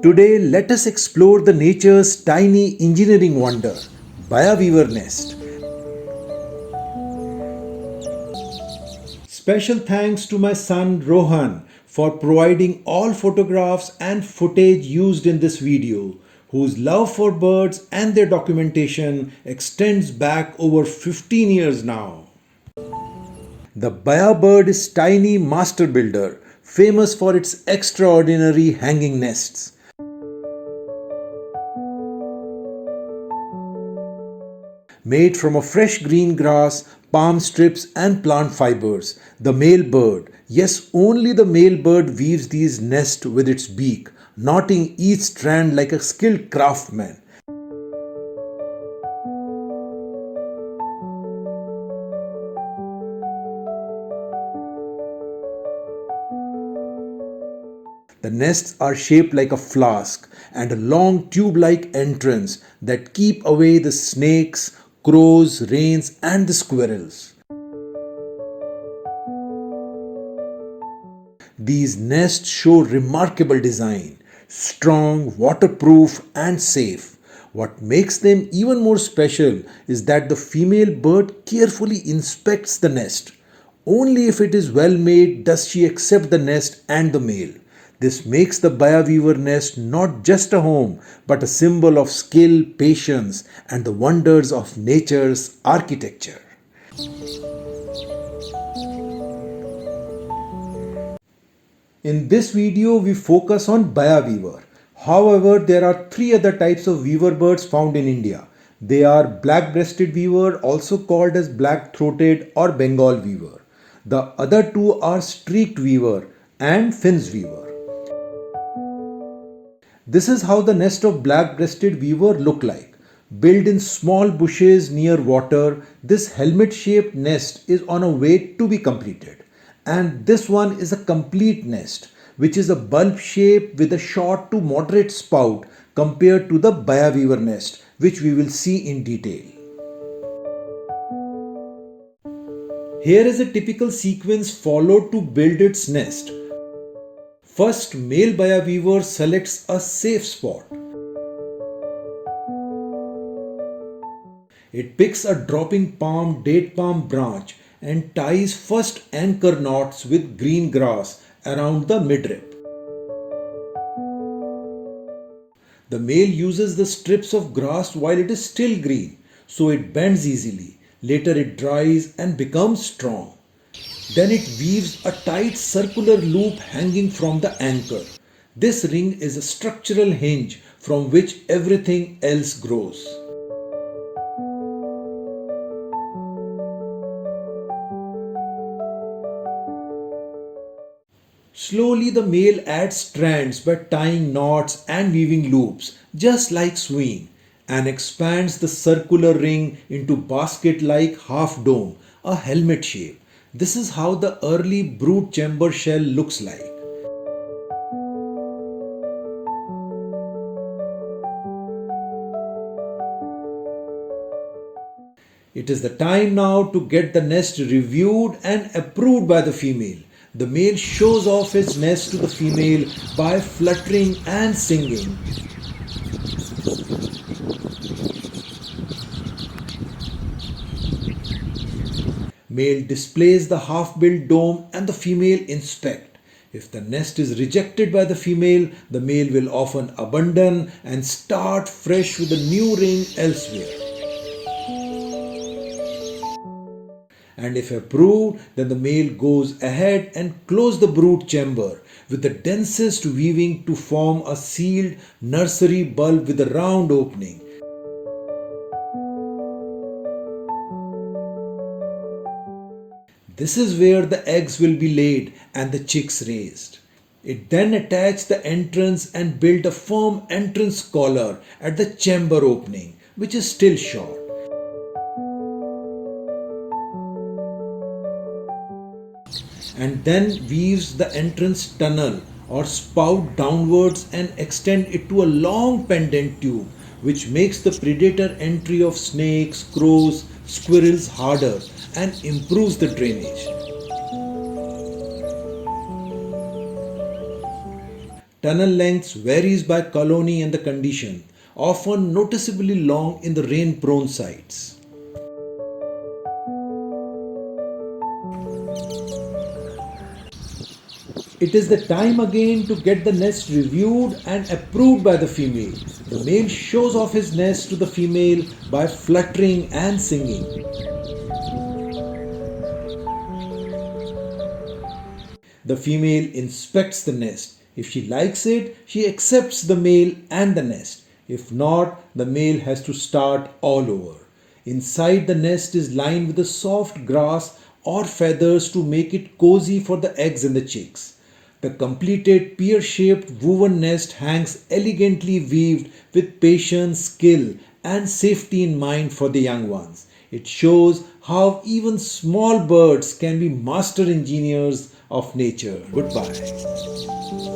Today, let us explore the nature's tiny engineering wonder, Baya Weaver Nest. Special thanks to my son Rohan for providing all photographs and footage used in this video, whose love for birds and their documentation extends back over 15 years now. The Baya bird is tiny master builder, famous for its extraordinary hanging nests. Made from a fresh green grass, palm strips and plant fibers, the male bird, yes, only the male bird weaves these nests with its beak, knotting each strand like a skilled craftsman. The nests are shaped like a flask and a long tube-like entrance that keep away the snakes, crows, rains and the squirrels. These nests show remarkable design, strong, waterproof and safe. What makes them even more special is that the female bird carefully inspects the nest. Only if it is well made does she accept the nest and the male. This makes the Baya Weaver nest not just a home, but a symbol of skill, patience, and the wonders of nature's architecture. In this video, we focus on Baya Weaver. However, there are three other types of weaver birds found in India. They are black-breasted weaver, also called as black-throated or Bengal weaver. The other two are streaked weaver and Finns weaver. This is how the nest of black-breasted weaver look like. Built in small bushes near water, this helmet-shaped nest is on a way to be completed. And this one is a complete nest, which is a bulb shape with a short to moderate spout compared to the Baya Weaver nest, which we will see in detail. Here is a typical sequence followed to build its nest. First, male Baya Weaver selects a safe spot. It picks a dropping date palm branch and ties first anchor knots with green grass around the midrib. The male uses the strips of grass while it is still green, so it bends easily. Later it dries and becomes strong. Then it weaves a tight circular loop hanging from the anchor. This ring is a structural hinge from which everything else grows. Slowly the male adds strands by tying knots and weaving loops, just like sewing, and expands the circular ring into basket-like half dome, a helmet shape. This is how the early brood chamber shell looks like. It is the time now to get the nest reviewed and approved by the female. The male shows off his nest to the female by fluttering and singing. Male displays the half-built dome and the female inspect. If the nest is rejected by the female will often abandon and start fresh with a new ring elsewhere. And if approved, then the male goes ahead and closes the brood chamber with the densest weaving to form a sealed nursery bulb with a round opening. This is where the eggs will be laid and the chicks raised. It then attached the entrance and built a firm entrance collar at the chamber opening, which is still short. And then weaves the entrance tunnel or spout downwards and extend it to a long pendant tube, which makes the predator entry of snakes, crows, squirrels harder and improves the drainage. Tunnel lengths varies by colony and the condition, often noticeably long in the rain-prone sites. It is the time again to get the nest reviewed and approved by the female. The male shows off his nest to the female by fluttering and singing. The female inspects the nest. If she likes it, she accepts the male and the nest. If not, the male has to start all over. Inside the nest is lined with a soft grass or feathers to make it cozy for the eggs and the chicks. The completed pear shaped woven nest hangs elegantly weaved with patience, skill, and safety in mind for the young ones. It shows how even small birds can be master engineers of nature. Goodbye.